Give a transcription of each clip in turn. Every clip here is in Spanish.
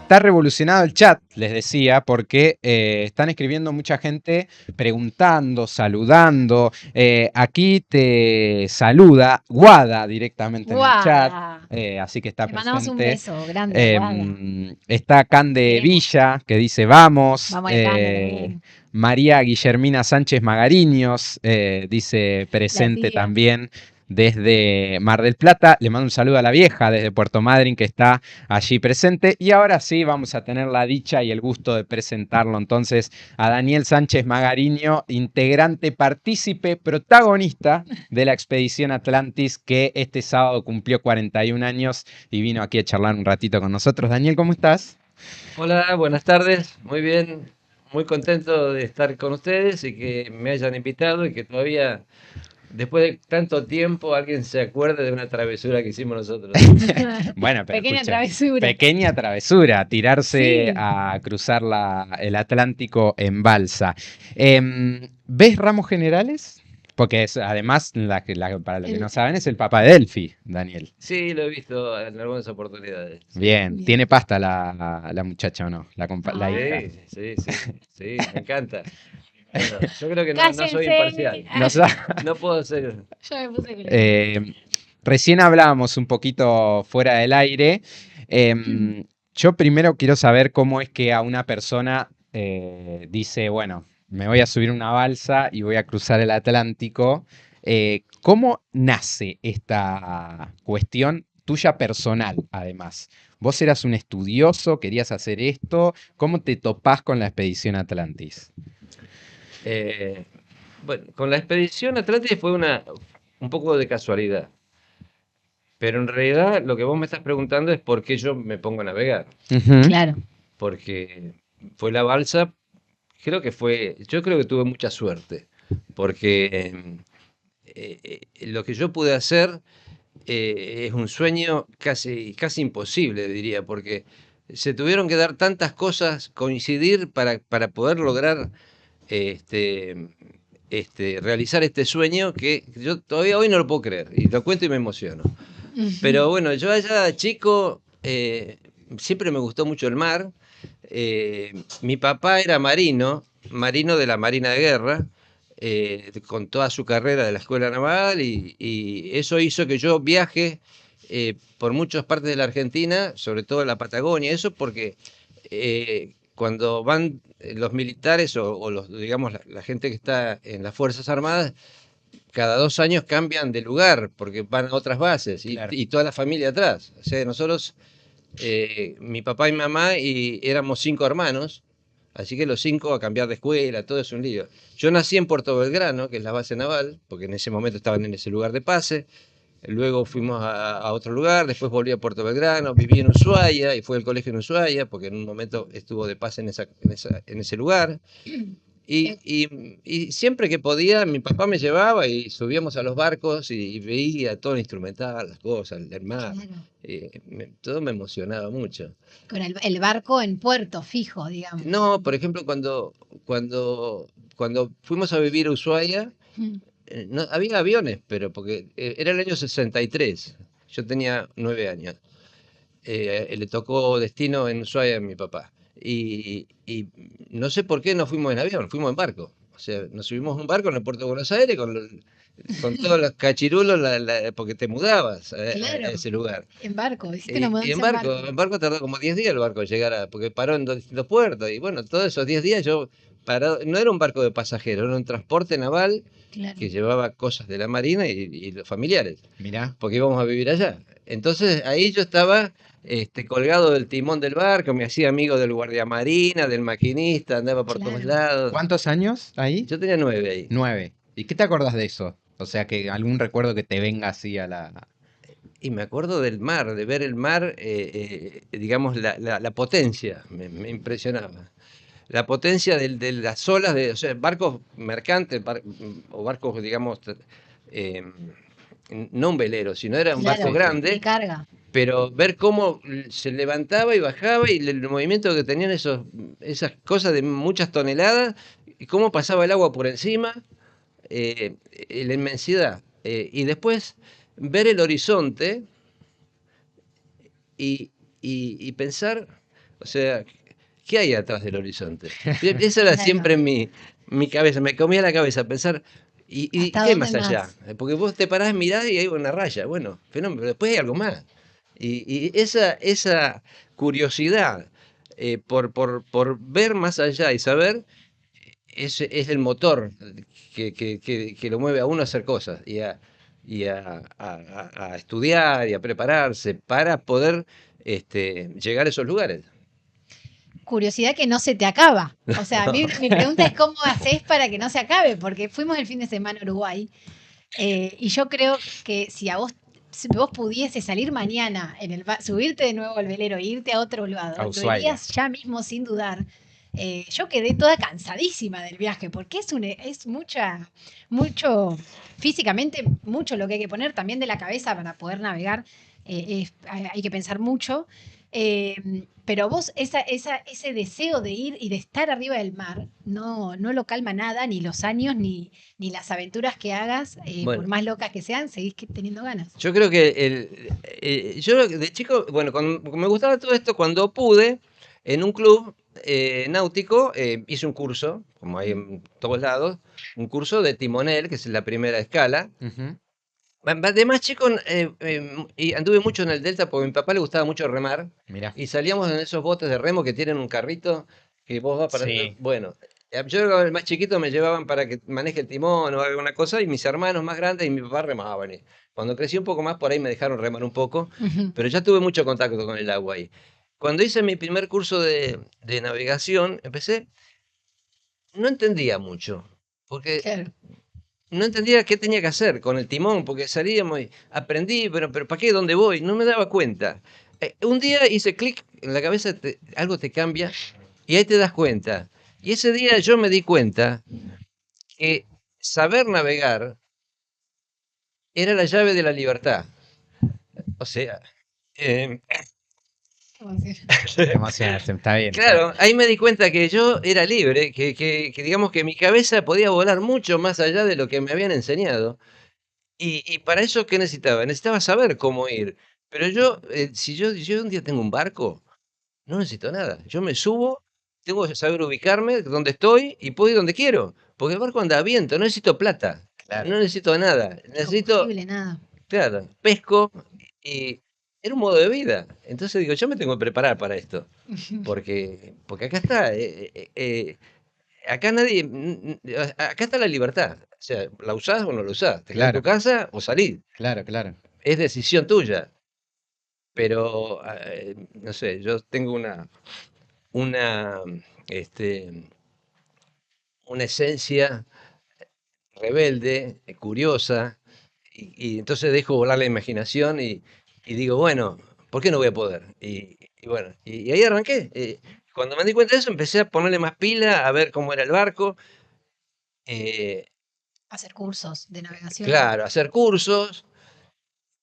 Está revolucionado el chat, les decía, porque están escribiendo mucha gente preguntando, saludando. Aquí te saluda Guada directamente en el chat, Guada. así que está Le mandamos un presente. beso grande, Guada. Está Te Cande queremos. Villa, que dice vamos. Vamos al Cande también. María Guillermina Sánchez Magariños dice La presente tía. también desde Mar del Plata. Le mando un saludo a la vieja desde Puerto Madryn, que está allí presente. Y ahora sí vamos a tener la dicha y el gusto de presentarlo entonces a Daniel Sánchez Magariño, integrante, partícipe, protagonista de la expedición Atlantis, que este sábado cumplió 41 años y vino aquí a charlar un ratito con nosotros. Daniel, ¿cómo estás? Hola, buenas tardes. Muy bien, muy contento de estar con ustedes y que me hayan invitado y que todavía, después de tanto tiempo, alguien se acuerde de una travesura que hicimos nosotros. Bueno, pero Pequeña escucha, travesura. pequeña travesura, tirarse Sí. a cruzar el Atlántico en balsa. ¿Ves ramos generales? Porque es, además, para los que no El, saben, es el Papa de Delphi, Daniel. Sí, lo he visto en algunas oportunidades, sí. Bien, bien. ¿tiene pasta la muchacha o no? La hija. Ah, Sí, sí, sí, sí, me encanta. Bueno, yo creo que no soy cállense. imparcial. Nos No puedo ser. Yo me puse colorada. Eh, recién hablábamos un poquito fuera del aire. Yo primero quiero saber cómo es que a una persona dice, bueno, me voy a subir una balsa y voy a cruzar el Atlántico. ¿Cómo nace esta cuestión tuya personal, además? ¿Vos eras un estudioso, querías hacer esto? ¿Cómo te topás con la expedición Atlantis? eh, bueno, con la expedición Atlántida fue un poco de casualidad. Pero en realidad lo que vos me estás preguntando es por qué yo me pongo a navegar. Ujú. Claro. Porque fue la balsa, yo creo que tuve mucha suerte. Porque lo que yo pude hacer es un sueño casi imposible, diría, porque se tuvieron que dar tantas cosas, coincidir para poder lograr este, realizar este sueño que yo todavía hoy no lo puedo creer. Y lo cuento y me emociono. Pero bueno, yo allá chico siempre me gustó mucho el mar. Mi papá era marino de la Marina de Guerra, con toda su carrera de la Escuela Naval y eso hizo que yo viaje por muchas partes de la Argentina, sobre todo en la Patagonia, eso porque cuando van los militares o los, digamos, la gente que está en las Fuerzas Armadas, cada 2 años cambian de lugar porque van a otras bases Claro. y toda la familia atrás. O sea, nosotros, mi papá y mamá, y éramos 5 hermanos, así que los 5 a cambiar de escuela, todo es un lío. Yo nací en Puerto Belgrano, que es la base naval, porque en ese momento estaban en ese lugar de pase. Luego fuimos a otro lugar, después volví a Puerto Belgrano, viví en Ushuaia y fue el colegio en Ushuaia, porque en un momento estuvo de pase en ese lugar. Eh, Y siempre que podía, mi papá me llevaba y subíamos a los barcos y veía todo el instrumental, las cosas, el mar. Claro. Todo me emocionaba mucho. Con el barco en puerto, fijo, digamos. No, por ejemplo, cuando fuimos a vivir a Ushuaia, no, había aviones, pero porque era el año 63. Yo tenía 9 años. Le tocó destino en Ushuaia a mi papá. Y no sé por qué no fuimos en avión, fuimos en barco. O sea, nos subimos a un barco en el puerto de Buenos Aires con todos los cachirulos, porque te mudabas a Claro. ese lugar. En barco. Hiciste una Y mudanza en barco. en barco tardó como 10 días el barco en llegar porque paró en dos distintos puertos. Y bueno, todos esos 10 días yo parado, no era un barco de pasajeros, era un transporte naval Claro. que llevaba cosas de la marina y los familiares Mirá. porque íbamos a vivir allá. Entonces ahí yo estaba colgado del timón del barco, me hacía amigo del guardia marina, del maquinista, andaba por todos Claro. lados. ¿Cuántos años ahí? Yo tenía 9 ahí. 9. ¿Y qué te acordás de eso? O sea, que algún recuerdo que te venga así a la... Y me acuerdo del mar, de ver el mar, digamos, la potencia, me impresionaba. La potencia de las olas, o sea, barcos mercantes o barcos, digamos, eh, no un velero, sino era un barco Claro. Sí, sí. De grande, carga. pero ver cómo se levantaba y bajaba y el movimiento que tenían esas cosas de muchas toneladas y cómo pasaba el agua por encima, la inmensidad. Y después ver el horizonte y pensar, O sea, ¿qué hay atrás del horizonte? Esa era Claro. siempre mi cabeza, me comía la cabeza pensar, ¿y ¿Hasta qué hay dónde más allá? más? Porque vos te parás, mirás y hay una raya, bueno, fenómeno, pero después hay algo más. Y esa curiosidad por ver más allá y saber es el motor que lo mueve a uno a hacer cosas y a estudiar y a prepararse para poder llegar a esos lugares. Curiosidad que no se te acaba. O sea, mi pregunta es cómo haces para que no se acabe, porque fuimos el fin de semana a Uruguay y yo creo que si vos pudieses salir mañana subirte de nuevo al velero e irte a otro A lado, lo Ushuaia. harías ya mismo sin dudar. Yo quedé toda cansadísima del viaje porque es mucho, físicamente, mucho lo que hay que poner también de la cabeza para poder navegar. Hay que pensar mucho. Pero vos, ese deseo de ir y de estar arriba del mar, no lo calma nada, ni los años, ni las aventuras que hagas, por Bueno, más locas que sean, seguís teniendo ganas. yo creo que yo de chico, bueno, me gustaba todo esto cuando pude, en un club náutico, hice un curso, como hay Mm. en todos lados, un curso de timonel, que es la primera escala. Ujú. De más chico, y anduve mucho en el Delta porque a mi papá le gustaba mucho remar Mirá. y salíamos en esos botes de remo que tienen un carrito que vos vas para atrás. Sí. Bueno, yo era el más chiquito, me llevaban para que maneje el timón o alguna cosa y mis hermanos más grandes y mi papá remaban. Y cuando crecí un poco más, por ahí me dejaron remar un poco, Ujú. pero ya tuve mucho contacto con el agua ahí. Cuando hice mi primer curso de navegación, no entendía mucho, porque Claro. no entendía qué tenía que hacer con el timón, porque salíamos y aprendí, pero ¿para qué? ¿Dónde voy? No me daba cuenta. Un día hice clic en la cabeza, algo te cambia y ahí te das cuenta. Y ese día yo me di cuenta que saber navegar era la llave de la libertad. O sea, eh, ¿Cómo decir? Qué emoción, está bien, está bien. claro, ahí me di cuenta que yo era libre, que digamos que mi cabeza podía volar mucho más allá de lo que me habían enseñado. Y para eso, ¿qué necesitaba? Necesitaba saber cómo ir. Pero si yo un día tengo un barco, no necesito nada. Yo me subo, tengo que saber ubicarme, dónde estoy y puedo ir donde quiero. Porque el barco anda a viento, no necesito plata, Claro. no necesito nada. Necesito, Combustible, nada. claro, pesco y era un modo de vida. Entonces digo, yo me tengo que preparar para esto. Porque acá está, acá nadie, acá está la libertad. O sea, la usás o no la usás. Te quedás en tu Claro, casa o salís. claro, claro. Es decisión tuya. Pero, no sé, yo tengo una, este, una esencia rebelde, curiosa, y entonces dejo volar la imaginación y digo, bueno, ¿por qué no voy a poder? Y bueno, y ahí arranqué. Cuando me di cuenta de eso, empecé a ponerle más pila, a ver cómo era el barco. eh, Hacer cursos de navegación. claro, hacer cursos.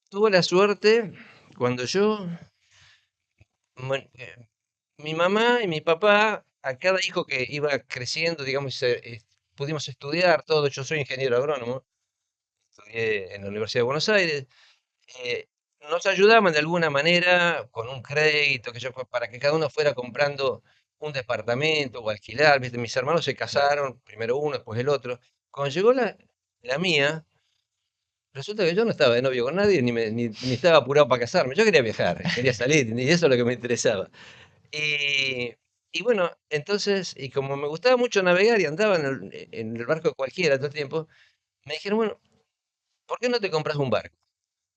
Tuve la suerte cuando bueno, mi mamá y mi papá, a cada hijo que iba creciendo, digamos, pudimos estudiar todo. Yo soy ingeniero agrónomo, estudié en la Universidad de Buenos Aires. eh, Nos ayudaban de alguna manera con un crédito para que cada uno fuera comprando un departamento o alquilar. ¿Viste? Mis hermanos se casaron, primero uno, después el otro. Cuando llegó la mía, resulta que yo no estaba de novio con nadie, ni estaba apurado para casarme. Yo quería viajar, quería salir, y eso es lo que me interesaba. Y, y bueno, entonces, y como me gustaba mucho navegar y andaba en el barco de cualquiera todo el tiempo, me dijeron, bueno, ¿por qué no te compras un barco?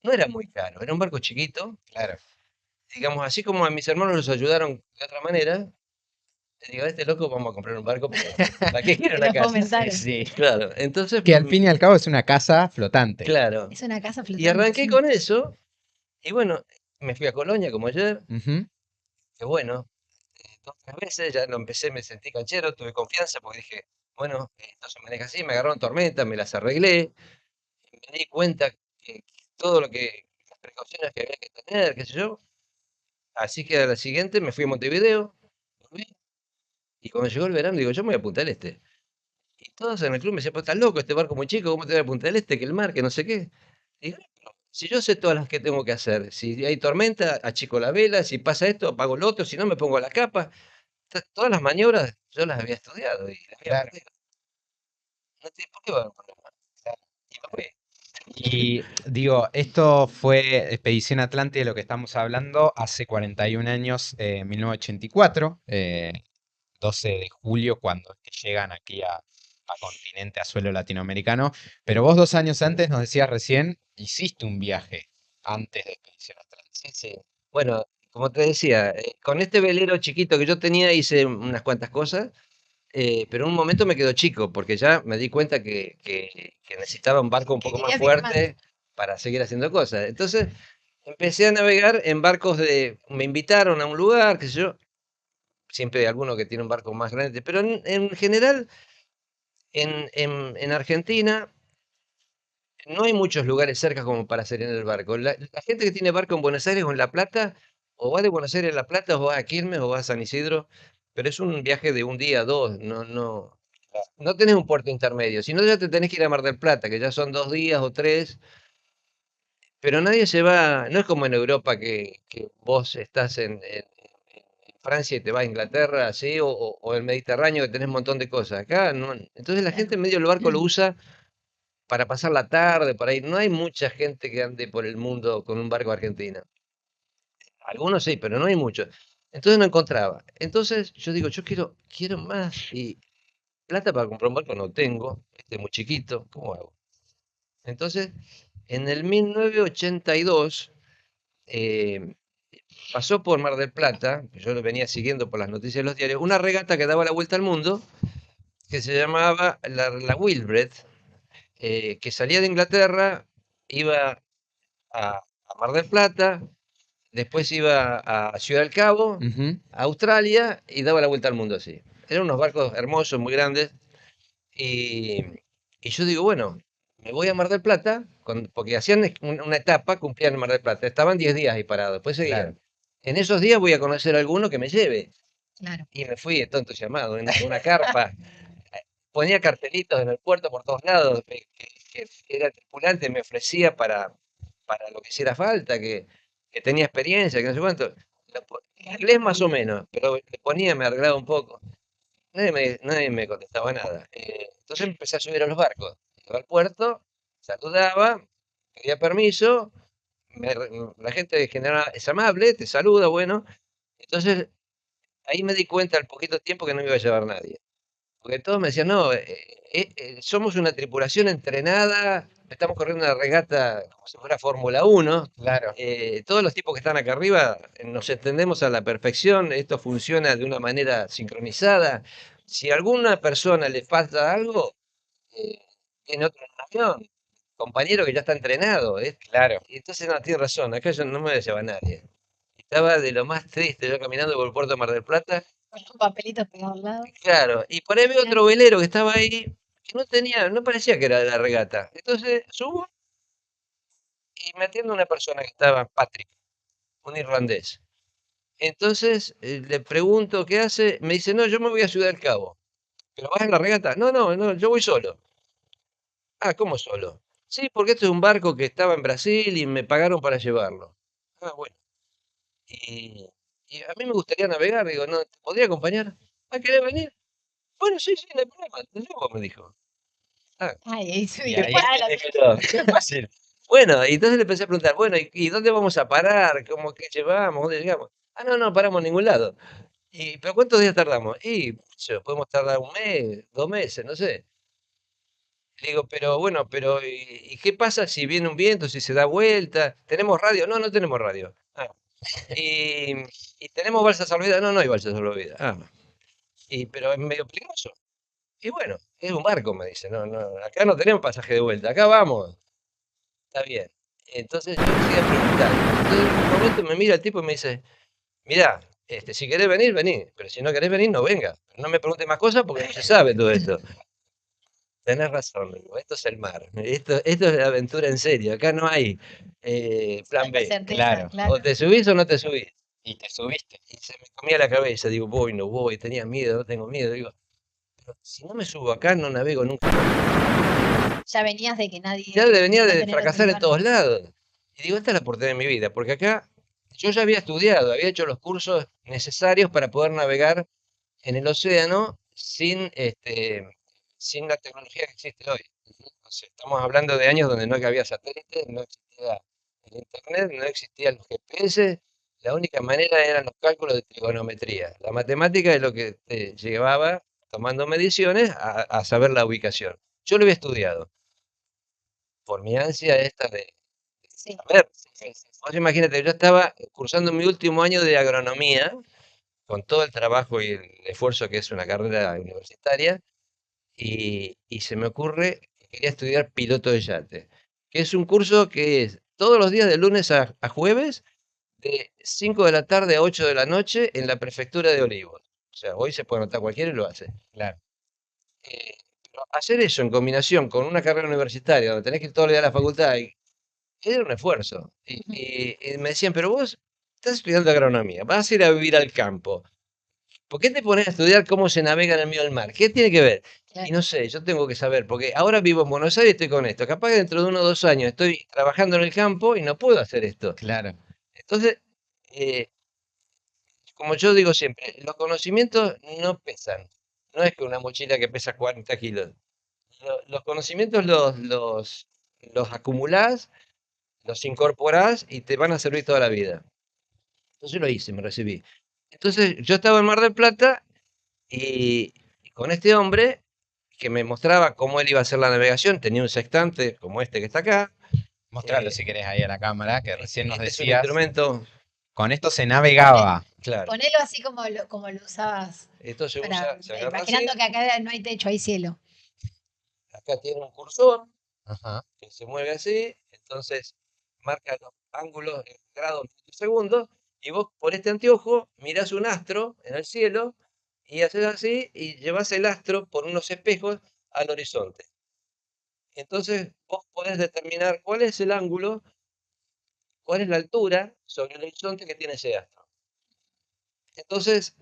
No era muy caro, era un barco chiquito, Claro. digamos, así como a mis hermanos los ayudaron de otra manera, le digo, a este loco vamos a comprar un barco porque ¿para qué quiero Te una lo casa? Sí, fomentaron. sí. Claro, entonces, Que al fin y al cabo es una casa flotante. claro, Es una casa y flotante, arranqué sí. con eso, y bueno, me fui a Colonia como ayer, Ujú. que bueno, dos, tres veces, ya lo empecé, me sentí canchero, tuve confianza porque dije, bueno, esto se maneja así, me agarraron tormenta, me las arreglé, me di cuenta que todo las precauciones que había que tener, qué sé yo. Así que a la siguiente me fui a Montevideo, volví, y cuando llegó el verano digo, yo me voy a Punta del Este. Y todos en el club me decían, pues estás loco, este barco muy chico, ¿cómo te vas a Punta del Este? Que el mar, que no sé qué. Y digo, Si yo sé todas las que tengo que hacer, si hay tormenta, achico la vela, si pasa esto, apago lo otro, si no me pongo la capa, todas las maniobras yo las había estudiado y las había Claro. aprendido. No te, ¿por qué va a haber problema? Y me fui. Y digo, esto fue Expedición Atlántida de lo que estamos hablando hace 41 años, 1984, 12 de julio, cuando es que llegan aquí a continente, a suelo latinoamericano. Pero vos 2 años antes, nos decías recién, hiciste un viaje antes de Expedición Atlántida. Sí, sí. Bueno, como te decía, con este velero chiquito que yo tenía hice unas cuantas cosas, pero en un momento me quedó chico, porque ya me di cuenta que necesitaba un barco un Que poco más querías ir más. fuerte para seguir haciendo cosas. Entonces empecé a navegar en barcos me invitaron a un lugar, qué sé yo, siempre hay alguno que tiene un barco más grande, pero en general en Argentina no hay muchos lugares cerca como para salir en el barco. La gente que tiene barco en Buenos Aires o en La Plata, o va de Buenos Aires a La Plata, o va a Quilmes, o va a San Isidro, pero es un viaje de un día, dos, no tenés un puerto intermedio, si no ya te tenés que ir a Mar del Plata, que ya son 2 días o tres, pero nadie se va, no es como en Europa que vos estás en Francia y te vas a Inglaterra, así, o el Mediterráneo que tenés un montón de cosas. Acá no. Entonces la gente Claro. en medio del barco lo usa para pasar la tarde, para ir. No hay mucha gente que ande por el mundo con un barco argentino. Algunos sí, pero no hay muchos. Entonces no encontraba. Entonces yo digo, yo quiero más. Y plata para comprar un barco no tengo. Este es muy chiquito. ¿Cómo hago? Entonces, en el 1982, eh, pasó por Mar del Plata, que yo lo venía siguiendo por las noticias de los diarios, una regata que daba la vuelta al mundo, que se llamaba la Wilbred, que salía de Inglaterra, iba a Mar del Plata, después iba a Ciudad del Cabo, Ujú. a Australia y daba la vuelta al mundo así. Eran unos barcos hermosos, muy grandes. Y, y yo digo, bueno, me voy a Mar del Plata, porque hacían una etapa, cumplían en Mar del Plata. Estaban 10 días ahí parados, después Claro. seguían. En esos días voy a conocer a alguno que me lleve. Claro. Y me fui todo entusiasmado, en una carpa. Ponía cartelitos en el puerto por todos lados, que era tripulante, me ofrecía para lo que hiciera falta, que tenía experiencia, que no sé cuánto. Inglés más o menos, pero le ponía, me arreglaba un poco. Nadie me contestaba nada. Entonces empecé a subir a los barcos. Iba al puerto, saludaba, pedía permiso, la gente en general es amable, te saluda, bueno. Entonces ahí me di cuenta al poquito tiempo que no me iba a llevar nadie. Porque todos me decían, no, somos una tripulación entrenada, estamos corriendo una regata como si fuera Fórmula 1. Claro. Todos los tipos que están acá arriba nos entendemos a la perfección, esto funciona de una manera sincronizada. Si a alguna persona le falta algo, eh, tiene otro en el avión, compañero que ya está entrenado. Claro. Y entonces no, tiene razón, acá yo no me voy a llevar a nadie. Estaba de lo más triste yo caminando por el puerto de Mar del Plata. Con un papelito pegado al lado. Claro, y por ahí veo Claro. otro velero que estaba ahí, que no parecía que era de la regata. Entonces subo y me atiende una persona que estaba, Patrick, un irlandés. Entonces le pregunto qué hace, me dice, no, yo me voy a Ciudad del Cabo. ¿Pero vas en la regata? No, no, no, yo voy solo. Ah, ¿cómo solo? Sí, porque este es un barco que estaba en Brasil y me pagaron para llevarlo. Ah, bueno. Y, y a mí me gustaría navegar, digo, no, ¿te podría acompañar? ¿Ah, querés venir? Bueno, sí, sí, no hay problema, te llevo, me dijo. Ah, Ay, eso Y y ahí después a la pero, qué fácil. Bueno, y entonces le empecé a preguntar, bueno, ¿y dónde vamos a parar? ¿Cómo que llevamos? ¿Dónde llegamos? Ah, no, no paramos en ningún lado. ¿Pero cuántos días tardamos? Y podemos tardar un mes, 2 meses, no sé. Le digo, pero bueno, ¿y qué pasa si viene un viento, si se da vuelta? ¿Tenemos radio? No, no tenemos radio. Ah, ¿y, y tenemos balsa salvavidas? No, no hay balsa salvavidas. Ah, pero es medio peligroso. Y bueno, es un barco, me dice. No, no, acá no tenemos pasaje de vuelta, acá vamos. Está bien. Entonces yo le seguía preguntando. Entonces en un momento me mira el tipo y me dice, mirá, si querés venir, vení. Pero si no querés venir, no venga. Pero no me preguntes más cosas porque no se sabe todo esto. Tenés razón, le digo, esto es el mar. Esto es la aventura en serio. Acá no hay plan tanta B. certeza, Claro. claro. O te subís o no te subís. Y te subiste. Y se me comía la cabeza. Digo, voy, no voy. Tenía miedo, no tengo miedo. Digo, pero si no me subo acá, no navego nunca. Ya venías de que nadie, Ya venía no de tener otro fracasar en lugar. todos lados. Y digo, esta es la oportunidad de mi vida, porque acá yo ya había estudiado, había hecho los cursos necesarios para poder navegar en el océano sin la tecnología que existe hoy. O sea, estamos hablando de años donde no había satélites, no existía el internet, no existían los GPS, la única manera eran los cálculos de trigonometría. La matemática es lo que te llevaba, tomando mediciones, a saber la ubicación. Yo lo había estudiado, por mi ansia esta de Sí, saber. sí, sí, sí. Vos imagínate, yo estaba cursando mi último año de agronomía, con todo el trabajo y el esfuerzo que es una carrera universitaria, y se me ocurre que quería estudiar piloto de yate, que es un curso que es todos los días de lunes a jueves, de 5 de la tarde a 8 de la noche en la prefectura de Olivos. O sea, hoy se puede anotar cualquiera y lo hace. Claro. Pero hacer eso en combinación con una carrera universitaria, donde tenés que ir todos los días a la facultad, era un esfuerzo. Ujú, Y me decían, pero vos estás estudiando agronomía, vas a ir a vivir al campo. ¿Por qué te pones a estudiar cómo se navega en el medio del mar? ¿Qué tiene que ver? Y claro. no sé, yo tengo que saber, porque ahora vivo en Buenos Aires y estoy con esto. Capaz que dentro de 1 o 2 años estoy trabajando en el campo y no puedo hacer esto. Claro. Entonces, eh, como yo digo siempre, los conocimientos no pesan. No es que una mochila que pesa 40 kilos. Los conocimientos los acumulás, los incorporás y te van a servir toda la vida. Entonces lo hice, me recibí. Entonces yo estaba en Mar del Plata y con este hombre que me mostraba cómo él iba a hacer la navegación, tenía un sextante como este que está acá. Mostrarlo eh, si querés ahí a la cámara, que este, recién nos este es un decías. instrumento, Con esto se Pone- navegaba. claro, Ponelo así como lo usabas. esto se Para, usa, se agarra así, imaginando que acá no hay techo, hay cielo. acá tiene un cursor Ajá. que se mueve así, entonces marca los ángulos en grados, minutos y segundos, y vos por este anteojo mirás un astro en el cielo y haces así y llevas el astro por unos espejos al horizonte. Entonces vos podés determinar cuál es el ángulo, cuál es la altura sobre el horizonte que tiene ese astro. Entonces,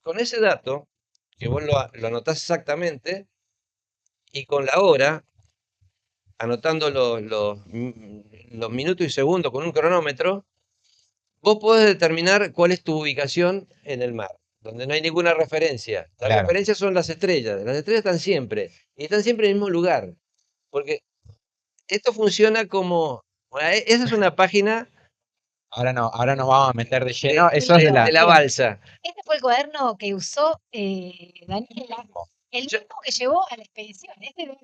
con ese dato, que vos lo anotás exactamente, y con la hora, anotando los minutos y segundos con un cronómetro, vos podés determinar cuál es tu ubicación en el mar, donde no hay ninguna referencia. La Claro. referencia son las estrellas están siempre, y están siempre en el mismo lugar, porque esto funciona como, bueno, esa es una página Ahora no, ahora nos vamos a meter de de, lleno. Eso es de Claro, de la. la mira, balsa. este fue el cuaderno que usó Daniela, el Yo, mismo que llevó a la expedición. Este debe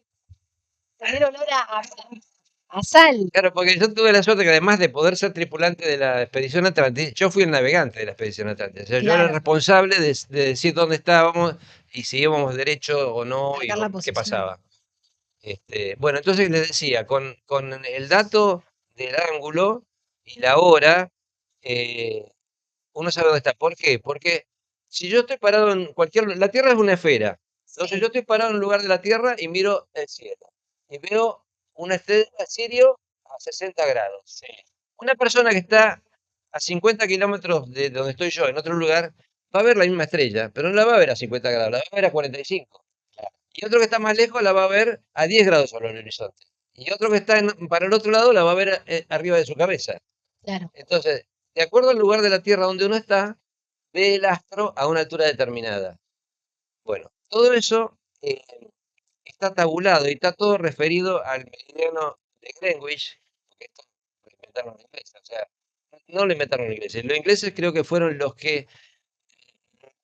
tener olor a sal. claro, porque yo tuve la suerte que además de poder ser tripulante de la expedición Atlántida, yo fui el navegante de la expedición Atlántida. O sea, yo era el Claro, responsable de decir dónde estábamos y si íbamos derecho o no y marcar la qué posición. pasaba. Bueno, entonces les decía, con el dato del ángulo y la hora, eh, uno sabe dónde está. ¿Por qué? Porque si yo estoy parado en la Tierra es una esfera. Entonces yo Sí, estoy parado en un lugar de la Tierra y miro el cielo. Y veo una estrella Sirio a 60 grados. Sí. Una persona que está a 50 kilómetros de donde estoy yo, en otro lugar, va a ver la misma estrella, pero no la va a ver a 50 grados, la va a ver a 45. Y otro que está más lejos la va a ver a 10 grados sobre el horizonte. Y otro que está para el otro lado la va a ver arriba de su cabeza. claro. Entonces, de acuerdo al lugar de la Tierra donde uno está, ve el astro a una altura determinada. Bueno, todo eso está tabulado y está todo referido al meridiano de Greenwich, porque esto lo inventaron los ingleses, o sea, no lo inventaron los ingleses. Los ingleses creo que fueron los que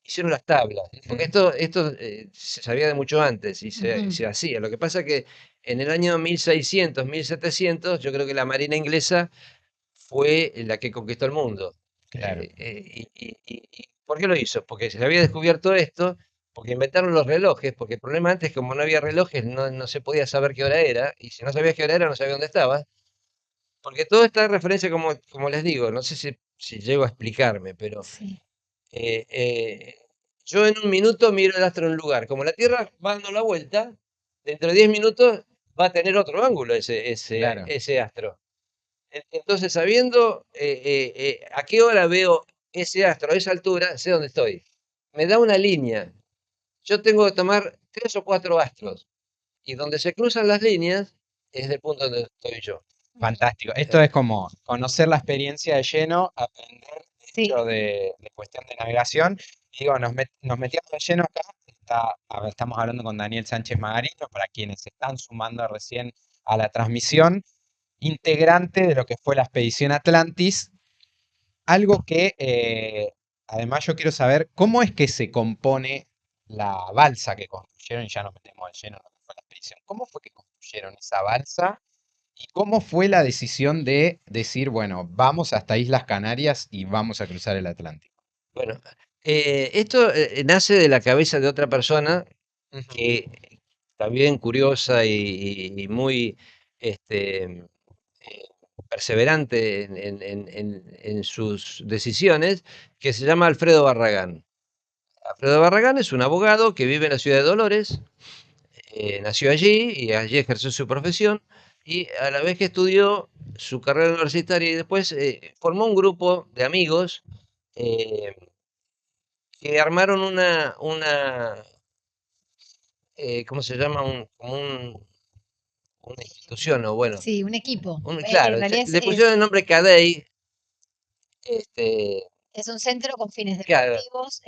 hicieron las tablas, porque Mm. esto se sabía de mucho antes y Ujú, se hacía. Lo que pasa que en el año 1600, 1700, yo creo que la Marina inglesa fue la que conquistó el mundo. Claro. ¿Y por qué lo hizo? Porque se había descubierto esto, porque inventaron los relojes, porque el problema antes, como no había relojes, no se podía saber qué hora era, y si no sabías qué hora era, no sabías dónde estabas, porque todo está en referencia, como les digo, no sé si llego a explicarme, pero sí, eh, eh, yo en un minuto miro el astro en un lugar, como la Tierra va dando la vuelta, dentro de 10 minutos va a tener otro ángulo Claro. ese astro. Entonces, sabiendo a qué hora veo ese astro a esa altura, sé dónde estoy. Me da una línea. Yo tengo que tomar 3 o 4 astros. Y donde se cruzan las líneas es el punto donde estoy yo. Fantástico. Esto es como conocer la experiencia de lleno, aprender Sí, mucho de cuestión de navegación. Y digo, nos metíamos de lleno acá. Estamos hablando con Daniel Sánchez Magarino, para quienes se están sumando recién a la transmisión, integrante de lo que fue la expedición Atlantis. Algo que además yo quiero saber cómo es que se compone la balsa que construyeron, y ya nos metemos de lleno en lo que fue la expedición. ¿Cómo fue que construyeron esa balsa? ¿Y cómo fue la decisión de decir, bueno, vamos hasta Islas Canarias y vamos a cruzar el Atlántico? Bueno, esto nace de la cabeza de otra persona Ujú. que también curiosa y muy este, perseverante en sus decisiones, que se llama Alfredo Barragán. Alfredo Barragán es un abogado que vive en la ciudad de Dolores, nació allí y allí ejerció su profesión y a la vez que estudió su carrera universitaria y después formó un grupo de amigos eh, que armaron ¿cómo se llama? Como una institución, o bueno, sí, un equipo. En claro, realidad le pusieron el nombre CADEI, este, es un centro con fines claro, deportivos.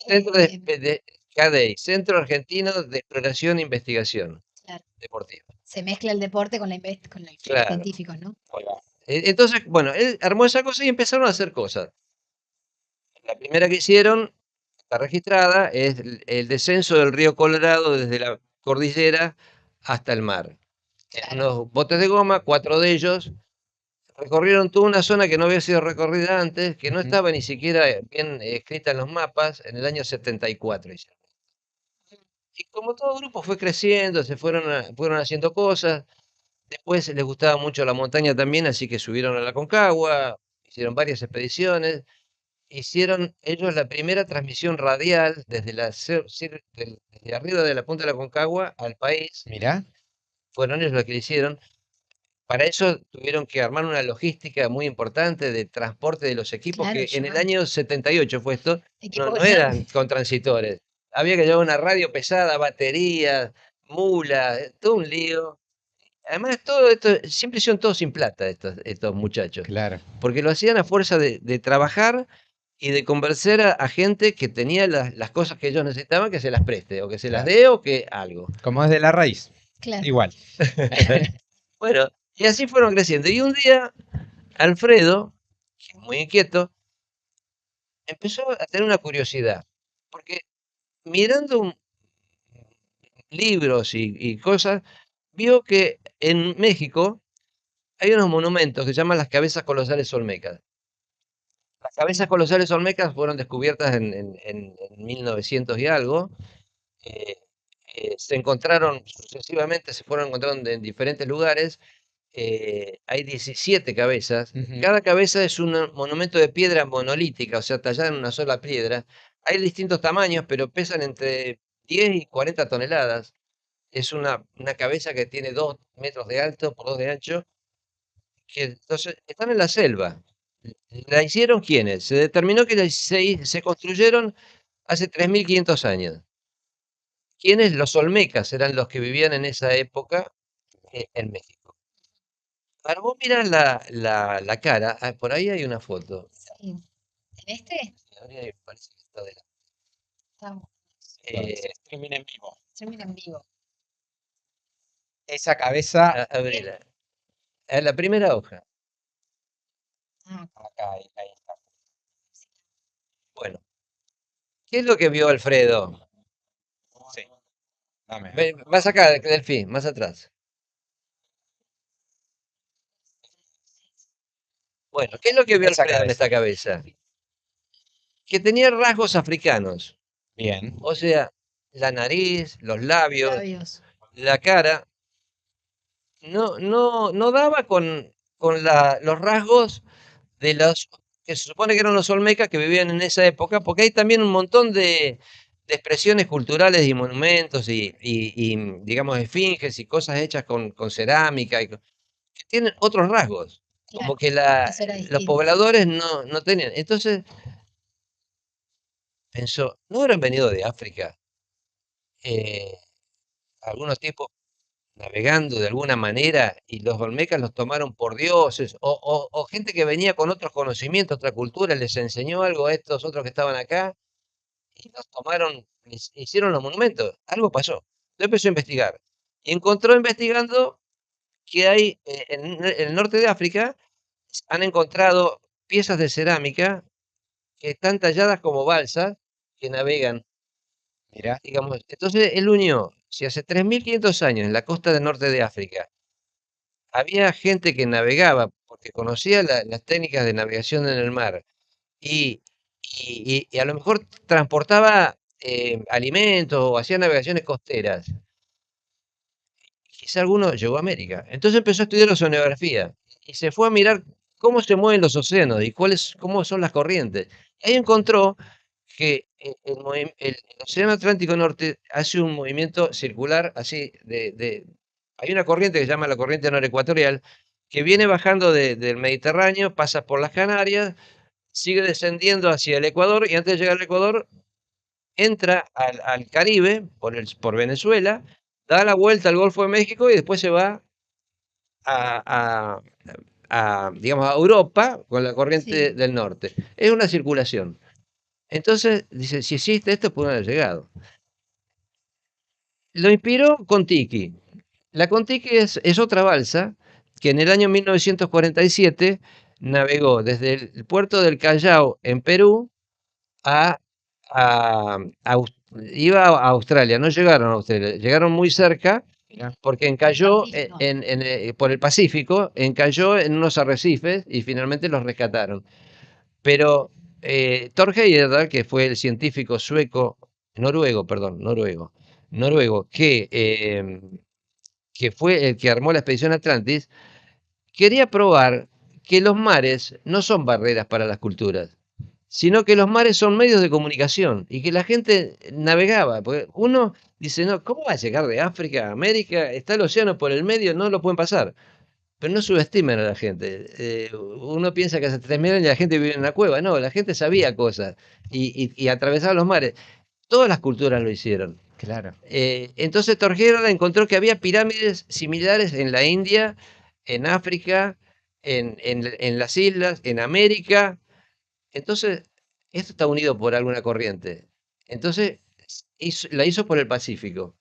Centro de CADEI, Centro Argentino de Exploración e Investigación Claro, Deportiva. se mezcla el deporte con con los fines Claro. científicos, ¿no? Ahí va. Entonces, bueno, él armó esa cosa y empezaron a hacer cosas. La primera que hicieron, está registrada, es el descenso del río Colorado desde la cordillera hasta el mar. En Claro. unos botes de goma, 4 de ellos recorrieron toda una zona que no había sido recorrida antes, que no Ujú. estaba ni siquiera bien escrita en los mapas, en el año 74 hicieron. Y como todo grupo fue creciendo, fueron haciendo cosas. Después les gustaba mucho la montaña también, así que subieron a la Concagua, hicieron varias expediciones. Hicieron ellos la primera transmisión radial desde arriba de la punta de la Concagua al país. Mirá, Fueron ellos los que lo hicieron. Para eso tuvieron que armar una logística muy importante de transporte de los equipos, Claro, que en el llevar año 78 fue esto, no, equipo no grande. eran con transitores. Había que llevar una radio pesada, baterías, mulas, todo un lío. Además, todo esto, siempre hicieron todo sin plata estos muchachos, claro. porque lo hacían a fuerza de trabajar y de convencer a gente que tenía las cosas que ellos necesitaban, que se las preste, o que se las Claro. dé, o que algo. Como es de la raíz. Claro. Igual. Bueno, y así fueron creciendo. Y un día, Alfredo, que es muy inquieto, empezó a tener una curiosidad, porque mirando libros y cosas, vio que en México hay unos monumentos que se llaman las cabezas colosales olmecas. Las cabezas colosales olmecas fueron descubiertas en 1900 y algo. eh, Se encontraron sucesivamente, se fueron encontrando en diferentes lugares. Hay 17 cabezas. Ujú. Cada cabeza es un monumento de piedra monolítica, o sea, tallada en una sola piedra. Hay distintos tamaños, pero pesan entre 10 y 40 toneladas. Es una cabeza que tiene 2 metros de alto por 2 de ancho, que entonces están en la selva. ¿La hicieron quiénes? Se determinó que se construyeron hace 3500 años. ¿Quiénes? Los olmecas eran los que vivían en esa época en México. Ahora vos mirás la cara, por ahí hay una foto. Sí. ¿En este? Ahora ahí parece que está Estamos. Streaming en vivo. Streaming en vivo. Esa cabeza. abrila. A la primera hoja. Ah, Acá, ahí está. Bueno, ¿qué es lo que vio Alfredo? Sí, dame. Más acá, Delfín, más atrás. Bueno, ¿qué es lo que vio Esa Alfredo en cabeza. esta cabeza? Que tenía rasgos africanos. Bien. O sea, la nariz, los labios, labios. la cara, no daba con los rasgos de los que se supone que eran los olmecas que vivían en esa época, porque hay también un montón de expresiones culturales y monumentos y, digamos, esfinges y cosas hechas con cerámica que tienen otros rasgos, Claro, como que eso era los distinto. pobladores no tenían. Entonces pensó, ¿no habrán venido de África algunos tipos navegando de alguna manera y los olmecas los tomaron por dioses, o gente que venía con otros conocimientos, otra cultura, les enseñó algo a estos otros que estaban acá y los tomaron, hicieron los monumentos. Algo pasó. Yo empezó a investigar. Y encontró investigando que hay en el norte de África, han encontrado piezas de cerámica que están talladas como balsas que navegan, Mira, digamos. Entonces él unió, si hace 3.500 años en la costa del norte de África había gente que navegaba porque conocía las técnicas de navegación en el mar y, y a lo mejor transportaba alimentos o hacía navegaciones costeras. Quizá alguno llegó a América. Entonces empezó a estudiar oceanografía y se fue a mirar cómo se mueven los océanos y cómo son las corrientes. Ahí encontró que el Océano Atlántico Norte hace un movimiento circular así hay una corriente que se llama la corriente norecuatorial que viene bajando del Mediterráneo, pasa por las Canarias, sigue descendiendo hacia el Ecuador y antes de llegar al Ecuador entra al Caribe por Venezuela, da la vuelta al Golfo de México y después se va a, digamos, a Europa con la corriente Sí. del norte. Es una circulación. Entonces, dice, si existe esto, puede haber llegado. Lo inspiró Kon-Tiki. La Kon-Tiki es otra balsa que en el año 1947 navegó desde el puerto del Callao en Perú a, iba a Australia, no llegaron a Australia, llegaron muy cerca mira. porque encalló Pacífico. por el Pacífico, encalló en unos arrecifes y finalmente los rescataron. Pero Thor Heyerdahl, que fue el científico noruego, que fue el que armó la expedición Atlantis, quería probar que los mares no son barreras para las culturas, sino que los mares son medios de comunicación y que la gente navegaba. Porque uno dice, no, ¿cómo va a llegar de África a América? Está el océano por el medio, no lo pueden pasar. Pero no subestimen a la gente. Uno piensa que hace 3.000 años la gente vivía en una cueva. No, la gente sabía cosas y atravesaba los mares. Todas las culturas lo hicieron. Claro. Entonces Torquemada encontró que había pirámides similares en la India, en África, en las islas, en América. Entonces, esto está unido por alguna corriente. Entonces, la hizo por el Pacífico.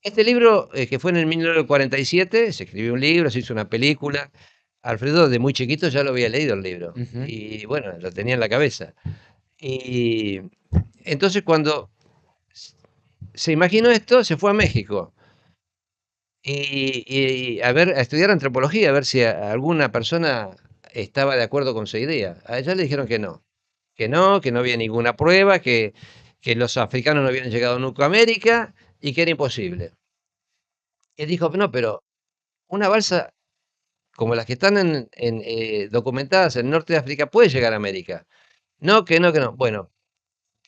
Este libro, que fue en el 1947, se escribió un libro, se hizo una película. Alfredo, de muy chiquito, ya lo había leído el libro. Ujú. Y bueno, lo tenía en la cabeza. Y entonces, cuando se imaginó esto, se fue a México. Y a estudiar antropología, a ver si alguna persona estaba de acuerdo con su idea. A ella le dijeron que no había ninguna prueba, que los africanos no habían llegado nunca a América y que era imposible. Y dijo, no, pero una balsa como las que están documentadas en el norte de África puede llegar a América. No, que no, que no. Bueno,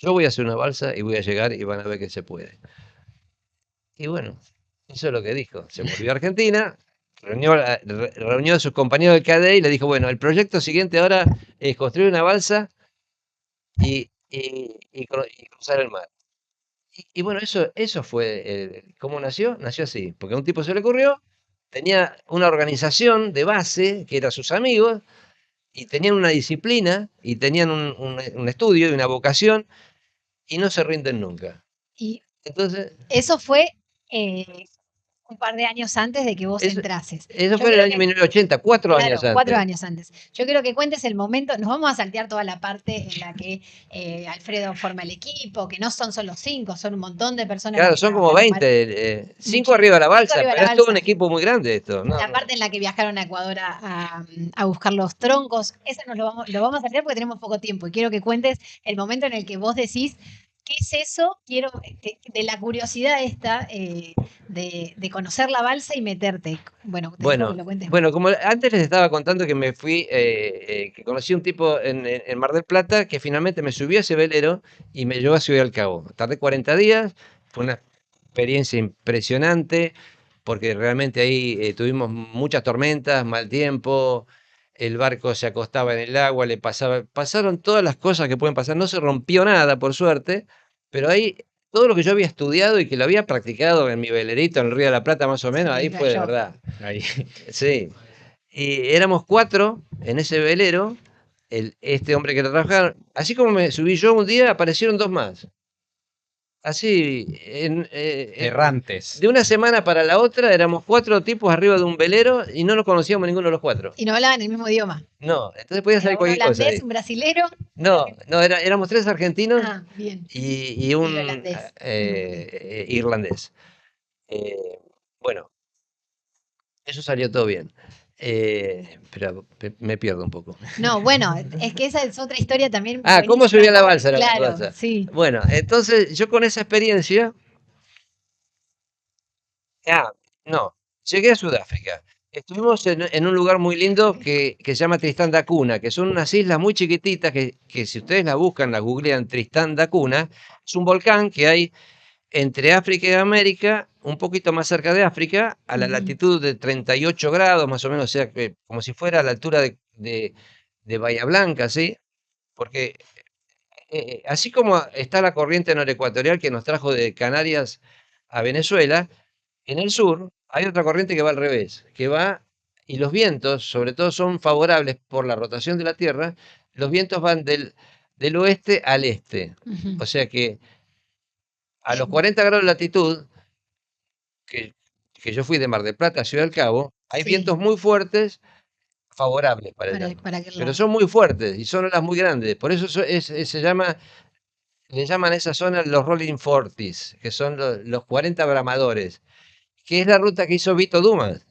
yo voy a hacer una balsa y voy a llegar y van a ver que se puede. Y bueno, eso es lo que dijo. Se volvió a Argentina, reunió a sus compañeros del CADE y le dijo, bueno, el proyecto siguiente ahora es construir una balsa y cruzar el mar. Y bueno, eso fue cómo nació. Nació así, porque a un tipo se le ocurrió, tenía una organización de base, que eran sus amigos, y tenían una disciplina, y tenían un estudio y una vocación, y no se rinden nunca. Y Entonces, eso fue un par de años antes de que vos eso, entrases. eso Yo fue en el quiero año que, 1980, 4 años claro, 4 antes. años antes. Yo quiero que cuentes el momento, nos vamos a saltear toda la parte en la que Alfredo forma el equipo, que no son solo 5, son un montón de personas las Claro, que son como trabajaron 20, 5 muchísimo. arriba de la 5 balsa, arriba de pero la es todo un balsa. equipo muy grande esto. No, La no. parte en la que viajaron a Ecuador a buscar los troncos, esa lo vamos a hacer porque tenemos poco tiempo y quiero que cuentes el momento en el que vos decís, ¿qué es eso? Quiero de la curiosidad esta de conocer la balsa y meterte. Bueno, te dejo que Bueno, lo cuentes vos. bueno, como antes les estaba contando que me fui, que conocí un tipo en Mar del Plata que finalmente me subió a ese velero y me llevó a Ciudad del Cabo. Tardé 40 días, fue una experiencia impresionante porque realmente ahí tuvimos muchas tormentas, mal tiempo, el barco se acostaba en el agua, pasaron todas las cosas que pueden pasar, no se rompió nada por suerte, pero ahí todo lo que yo había estudiado y que lo había practicado en mi velerito en el Río de la Plata, más o menos, Sí, ahí fue de cayó. verdad. Ahí. Sí. Y éramos 4 en ese velero, este hombre que lo trabajaron. Así como me subí yo un día, aparecieron 2 más. Así, Errantes. de una semana para la otra, éramos 4 tipos arriba de un velero y no nos conocíamos ninguno de los 4. Y no hablaban el mismo idioma. No, entonces podía Era salir un cualquier cosa holandés, ahí. un brasilero. No, no, éramos 3 argentinos Ah, bien. y Y un el holandés. irlandés. Eh, bueno, eso salió todo bien. Pero me pierdo un poco. No, bueno, es que esa es otra historia también Ah, ¿cómo subí buenísima. a la balsa? Era la Claro, balsa. sí. Bueno, entonces yo con esa experiencia, no, llegué a Sudáfrica. Estuvimos en un lugar muy lindo que se llama Tristán da Cunha, que son unas islas muy chiquititas que si ustedes la buscan, la googlean, Tristán da Cunha, es un volcán que hay entre África y América, un poquito más cerca de África, a la Ujú. latitud de 38 grados, más o menos, o sea, que como si fuera a la altura de Bahía Blanca, ¿sí? Porque así como está la corriente norecuatorial que nos trajo de Canarias a Venezuela, en el sur hay otra corriente que va al revés, que va, y los vientos, sobre todo, son favorables por la rotación de la Tierra, los vientos van del oeste al este. Ujú. O sea que a los 40 grados de latitud, que, que yo fui de Mar del Plata a Ciudad del Cabo, hay Sí, vientos muy fuertes favorables para allá. para aquel Pero lado. son muy fuertes y son olas muy grandes. Por eso se llama, le llaman a esa zona los Rolling Forties, que son los 40 bramadores, que es la ruta que hizo Vito Dumas.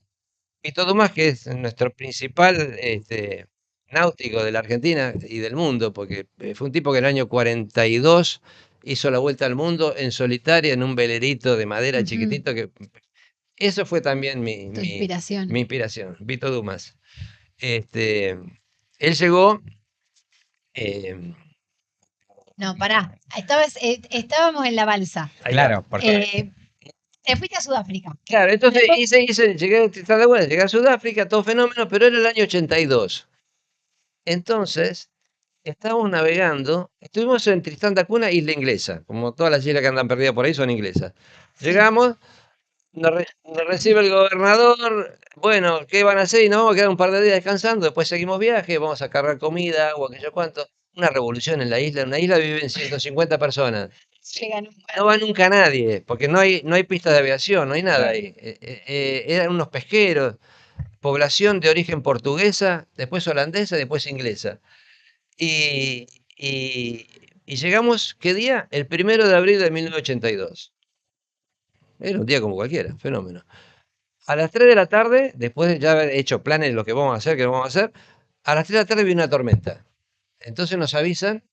Vito Dumas, que es nuestro principal náutico de la Argentina y del mundo, porque fue un tipo que en el año 42 hizo la vuelta al mundo en solitaria en un velerito de madera Ujú. chiquitito que eso fue también Tu mi inspiración. inspiración, Vito Dumas. Este, él llegó, eh, No, pará. Estábamos en la balsa. ahí va. Claro, porque Te fuiste a Sudáfrica. Claro, entonces Después, llegué a Tristan da Cunha, llegué a Sudáfrica, todo fenómeno, pero era el año 82. Entonces, estábamos navegando, estuvimos en Tristán da Cunha, isla inglesa, como todas las islas que andan perdidas por ahí son inglesas. sí. Llegamos, nos recibe el gobernador, bueno, ¿qué van a hacer? Y nos vamos a quedar un par de días descansando, después seguimos viaje, vamos a cargar comida, agua, que yo cuánto. Una revolución en la isla viven 150 personas. Llegan un No par. va nunca nadie, porque no hay pistas de aviación, no hay nada claro. ahí. Eran unos pesqueros, población de origen portuguesa, después holandesa, después inglesa. Y, y- y llegamos, ¿qué día? El 1 de abril de 1982. Era un día como cualquiera, fenómeno. A las 3 de la tarde, después de ya haber hecho planes de lo que vamos a hacer, que no vamos a hacer, a las 3 de la tarde viene una tormenta. Entonces nos avisan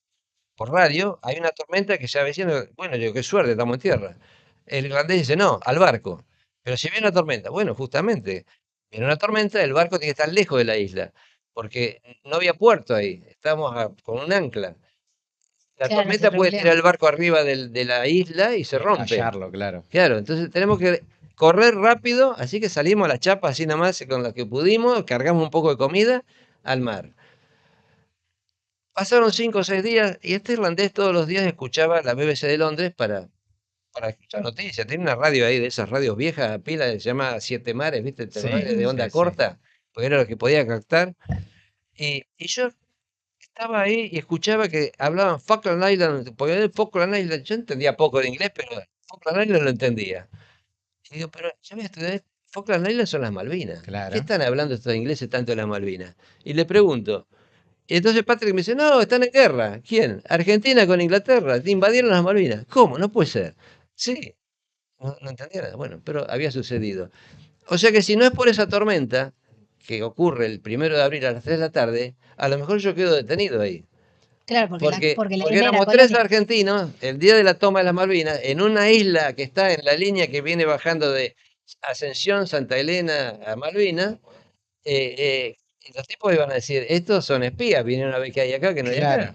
por radio, hay una tormenta que se avecina. Bueno, yo digo, qué suerte, estamos en tierra. El irlandés dice, no, al barco. Pero si viene una tormenta, bueno, justamente, viene una tormenta, el barco tiene que estar lejos de la isla, porque no había puerto ahí, estábamos con un ancla. La Claro, se tormenta puede tirar revolea. el barco arriba de la isla y se Y rompe. estallarlo, claro. Claro, entonces tenemos que correr rápido, así que salimos a la chapa así nomás con la que pudimos, cargamos un poco de comida al mar. Pasaron 5 o 6 días y este irlandés todos los días escuchaba la BBC de Londres para escuchar noticias. Tiene una radio ahí de esas radios viejas, a pila, que se llama Siete Mares, ¿viste? ¿Te acordás? Sí, De onda sí, sí. corta, porque era lo que podía captar. Y yo estaba ahí y escuchaba que hablaban Falkland Island, porque el Falkland Island, yo entendía poco de inglés, pero Falkland Island lo entendía. Y digo, pero yo voy a estudiar, Falkland Island son las Malvinas. ¿Qué Claro. están hablando estos ingleses tanto de las Malvinas? Y le pregunto, y entonces Patrick me dice, no, están en guerra. ¿Quién? Argentina con Inglaterra. Te invadieron las Malvinas. ¿Cómo? No puede ser. Sí, no entendía nada. Bueno, pero había sucedido. O sea que si no es por esa tormenta, que ocurre el 1 de abril a las 3 de la tarde, a lo mejor yo quedo detenido ahí. Claro, Porque, porque la porque isla era éramos 3 colonia. argentinos el día de la toma de las Malvinas, en una isla que está en la línea que viene bajando de Ascensión, Santa Elena a Malvinas. Y los tipos iban a decir, estos son espías, vinieron a ver qué hay acá, que no hay Claro. acá.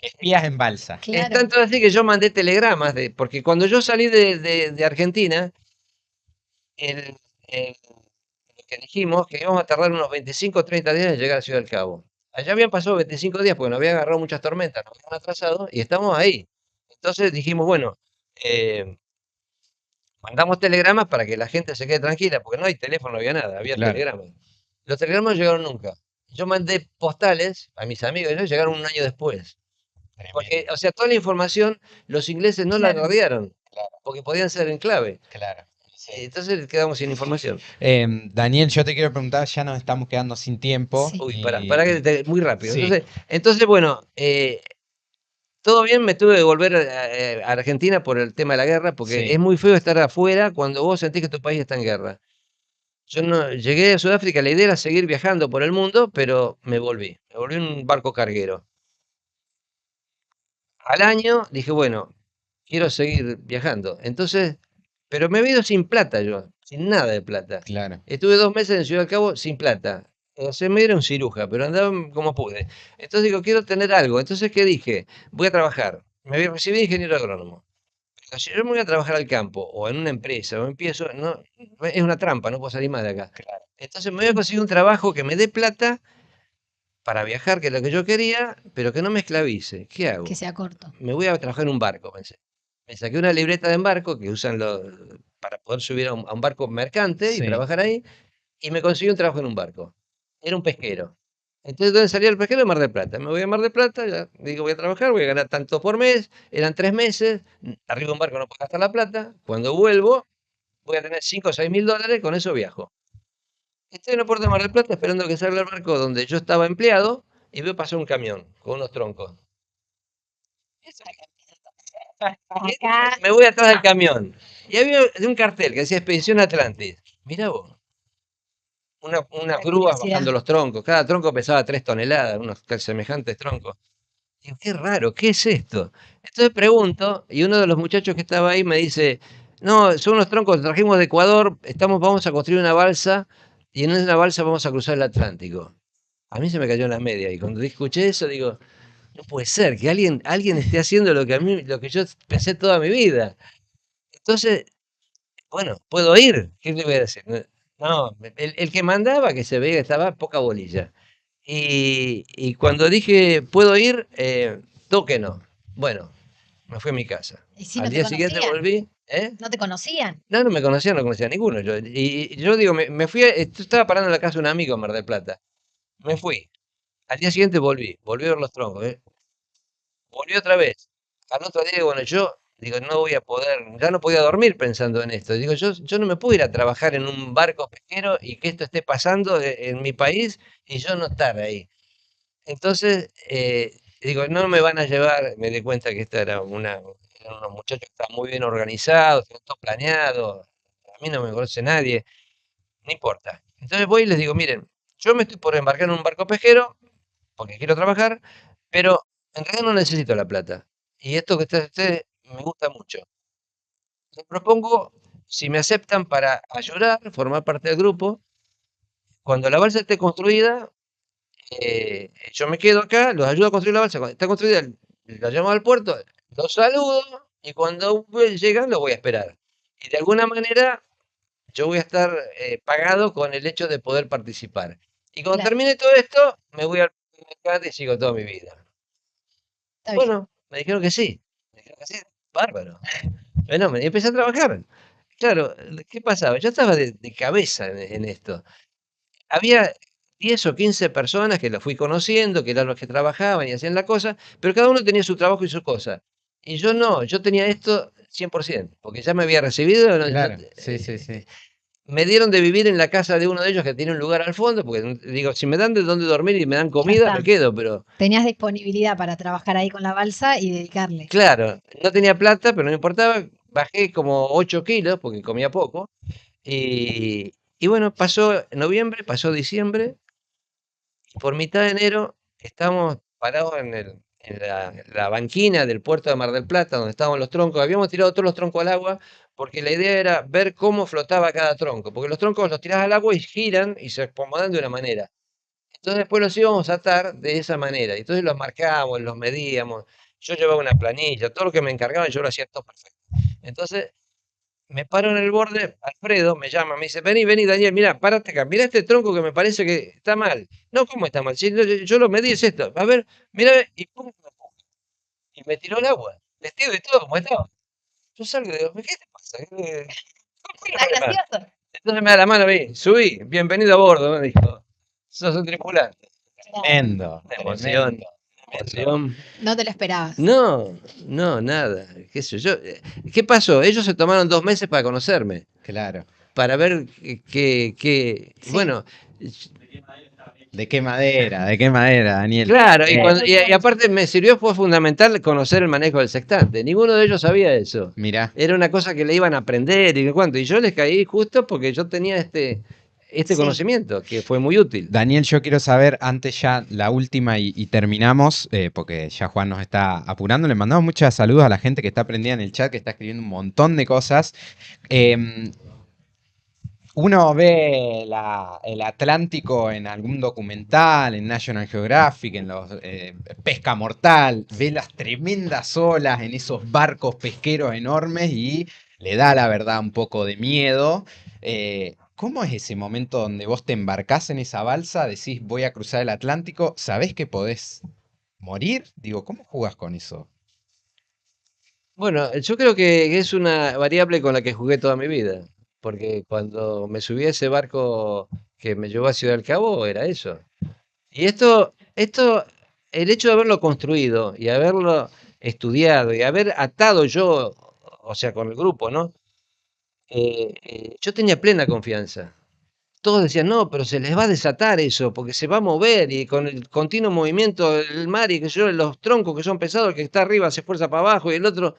Espías en balsa. Es Claro. tanto así que yo mandé telegramas, porque cuando yo salí de Argentina, el, lo que dijimos que íbamos a tardar unos 25 o 30 días en llegar a Ciudad del Cabo. Allá habían pasado 25 días porque nos habían agarrado muchas tormentas, nos habían atrasado y estamos ahí. Entonces dijimos, bueno, eh, mandamos telegramas para que la gente se quede tranquila, porque no hay teléfono, no había nada, había Claro, telegramas. Los telegramas no llegaron nunca. Yo mandé postales a mis amigos, ellos llegaron un año después. Porque, tremendo. o sea, toda la información los ingleses no la Claro. radiaron, Claro, porque podían ser en clave. claro. Sí. Entonces quedamos sin información. Daniel, yo te quiero preguntar, ya nos estamos quedando sin tiempo Sí. Uy, para que muy rápido. sí, Entonces bueno, todo bien, me tuve que volver a Argentina por el tema de la guerra, porque sí, es muy feo estar afuera cuando vos sentís que tu país está en guerra. Yo no llegué a Sudáfrica, la idea era seguir viajando por el mundo, pero me volví en un barco carguero. Al año dije, bueno, quiero seguir viajando. Entonces, pero me había ido sin plata yo, sin nada de plata. claro. Estuve 2 meses en Ciudad del Cabo sin plata. O sea, me era un ciruja, pero andaba como pude. Entonces digo, quiero tener algo. Entonces, ¿qué dije? Voy a trabajar. Me había recibido ingeniero agrónomo. Pero si yo me voy a trabajar al campo, o en una empresa, o empiezo, no, es una trampa, no puedo salir más de acá. Entonces me voy a conseguir un trabajo que me dé plata para viajar, que es lo que yo quería, pero que no me esclavice. ¿Qué Que hago? sea corto. Me voy a trabajar en un barco, pensé. Me saqué una libreta de embarco que usan para poder subir a un barco mercante y Sí, trabajar ahí, y me conseguí un trabajo en un barco. Era un pesquero. Entonces, ¿dónde salía el pesquero? De Mar del Plata. Me voy a Mar del Plata, ya digo, voy a trabajar, voy a ganar tanto por mes, eran 3 meses, arriba de un barco no puedo gastar la plata, cuando vuelvo voy a tener 5 o 6 mil dólares, con eso viajo. Estoy en el puerto de Mar del Plata esperando que salga el barco donde yo estaba empleado y veo pasar un camión con unos troncos. Acá. Me voy atrás del camión. Y había un cartel que decía Expedición Atlantis. Mirá vos, unas La grúas curiosidad. bajando los troncos. Cada tronco pesaba 3 toneladas, unos semejantes troncos. Digo, qué raro, ¿qué es esto? Entonces pregunto, y uno de los muchachos que estaba ahí me dice, no, son unos troncos que trajimos de Ecuador, vamos a construir una balsa, y en una balsa vamos a cruzar el Atlántico. A mí se me cayó en la media, y cuando escuché eso digo, no puede ser que alguien esté haciendo lo que yo pensé toda mi vida. Entonces, bueno, ¿puedo ir? ¿Qué le voy a decir? No, el que mandaba, que se veía que estaba poca bolilla. Y cuando dije, ¿puedo ir? Todo que no. Bueno, me fui a mi casa. Y si Al no te día siguiente conocían. volví, ¿eh? No te conocían. No, no me conocía, no conocía a ninguno. Y yo digo, me fui, estaba parando en la casa de un amigo en Mar del Plata. Me fui. Al día siguiente volví a ver los troncos, ¿eh? Volví otra vez. Al otro día, bueno, yo digo, no voy a poder, ya no podía dormir pensando en esto. Digo, yo no me puedo ir a trabajar en un barco pesquero y que esto esté pasando en mi país y yo no estar ahí. Entonces, digo, no me van a llevar, me di cuenta que esta eran unos muchachos que estaban muy bien organizados, tenían todo planeado, a mí no me conoce nadie, no importa. Entonces voy y les digo, miren, yo me estoy por embarcar en un barco pesquero, porque quiero trabajar, pero en realidad no necesito la plata. Y esto que está ustedes me gusta mucho. Les propongo, si me aceptan para ayudar, formar parte del grupo, cuando la balsa esté construida, yo me quedo acá, los ayudo a construir la balsa. Cuando está construida, la llamo al puerto, los saludo y cuando llegan los voy a esperar. Y de alguna manera yo voy a estar pagado con el hecho de poder participar. Y cuando Claro, termine todo esto, me voy al mercado y sigo toda mi vida. está bien. Bueno, me dijeron que sí. Me dijeron que sí, bárbaro. Bueno, y empecé a trabajar. Claro, ¿qué pasaba? Yo estaba de cabeza en esto. Había 10 o 15 personas que los fui conociendo, que eran los que trabajaban y hacían la cosa, pero cada uno tenía su trabajo y su cosa. Y yo no, yo tenía esto 100%, porque ya me había recibido, claro, sí, sí, sí. me dieron de vivir en la casa de uno de ellos que tiene un lugar al fondo, porque digo, si me dan de dónde dormir y me dan Ya comida, me está. quedo, pero Tenías disponibilidad para trabajar ahí con la balsa y dedicarle. claro, no tenía plata, pero no me importaba, bajé como 8 kilos, porque comía poco, y bueno, pasó noviembre, pasó diciembre, y por mitad de enero estábamos parados en la banquina del puerto de Mar del Plata, donde estaban los troncos. Habíamos tirado todos los troncos al agua, porque la idea era ver cómo flotaba cada tronco, porque los troncos los tirás al agua y giran y se acomodan de una manera. Entonces después los íbamos a atar de esa manera. Entonces los marcábamos, los medíamos. Yo llevaba una planilla, todo lo que me encargaban yo lo hacía todo perfecto. Entonces me paro en el borde, Alfredo me llama, me dice, vení, vení, Daniel, mira, párate acá, mira este tronco que me parece que está mal. No, ¿cómo está mal? Si yo lo medí, es esto. A ver, mira, y pum, y me tiró el agua, vestido y todo, como estaba. Yo salgo y digo, ¿qué te pasa? ¿Qué Está problema? gracioso. Entonces me da la mano a mí, subí, bienvenido a bordo, me dijo. Sos un tripulante. Tremendo, Una emoción, tremendo, una tremendo. emoción. No te lo esperabas. No, no, nada. ¿Qué sé yo? ¿Qué pasó? Ellos se tomaron 2 meses para conocerme, Claro. para ver Sí. bueno, De qué madera, Daniel? claro, Eh, y aparte me sirvió, fue fundamental conocer el manejo del sextante. Ninguno de ellos sabía eso. Mirá. Era una cosa que le iban a aprender y qué cuánto. Y yo les caí justo porque yo tenía este Sí. conocimiento, que fue muy útil. Daniel, yo quiero saber, antes ya la última y terminamos, porque ya Juan nos está apurando. Le mandamos muchos saludos a la gente que está prendida en el chat, que está escribiendo un montón de cosas. Em, Uno ve el Atlántico en algún documental, en National Geographic, en los Pesca Mortal, ve las tremendas olas en esos barcos pesqueros enormes y le da la verdad un poco de miedo. ¿Cómo es ese momento donde vos te embarcás en esa balsa, decís voy a cruzar el Atlántico, sabés que podés morir? Digo, ¿cómo jugás con eso? Bueno, yo creo que es una variable con la que jugué toda mi vida, porque cuando me subí a ese barco que me llevó a Ciudad del Cabo era eso. Y el hecho de haberlo construido y haberlo estudiado y haber atado yo, o sea, con el grupo, ¿no? Yo tenía plena confianza. Todos decían, no, pero se les va a desatar eso, porque se va a mover y con el continuo movimiento del mar y que yo, los troncos que son pesados, el que está arriba se esfuerza para abajo y el otro,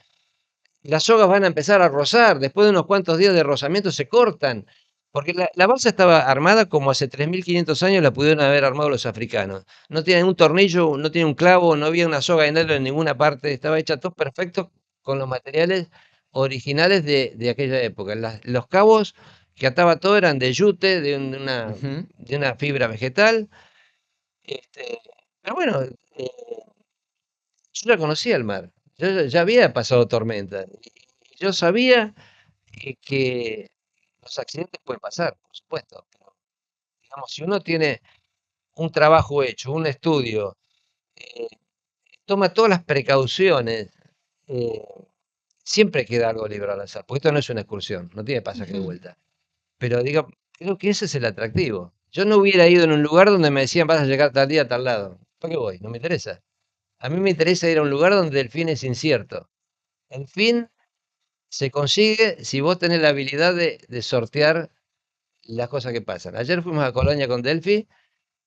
las sogas van a empezar a rozar, después de unos cuantos días de rozamiento se cortan, porque la balsa estaba armada como hace 3.500 años la pudieron haber armado los africanos. No tiene un tornillo, no tiene un clavo, no había una soga en él en ninguna parte, estaba hecha todo perfecto con los materiales originales de aquella época. Los cabos que ataba todo eran de yute, Ujú. de una fibra vegetal. Este, pero bueno, yo ya conocía el mar, yo ya había pasado tormenta. Y yo sabía que los accidentes pueden pasar, por supuesto. Pero, digamos, si uno tiene un trabajo hecho, un estudio, eh, toma todas las precauciones, eh, siempre queda algo libre al azar, porque esto no es una excursión, no tiene pasaje de Ujú. vuelta. Pero digo, creo que ese es el atractivo. Yo no hubiera ido en un lugar donde me decían vas a llegar tal día a tal lado. ¿Para qué voy? No me interesa. A mí me interesa ir a un lugar donde el fin es incierto. El fin se consigue si vos tenés la habilidad de sortear las cosas que pasan. Ayer fuimos a Colonia con Delphi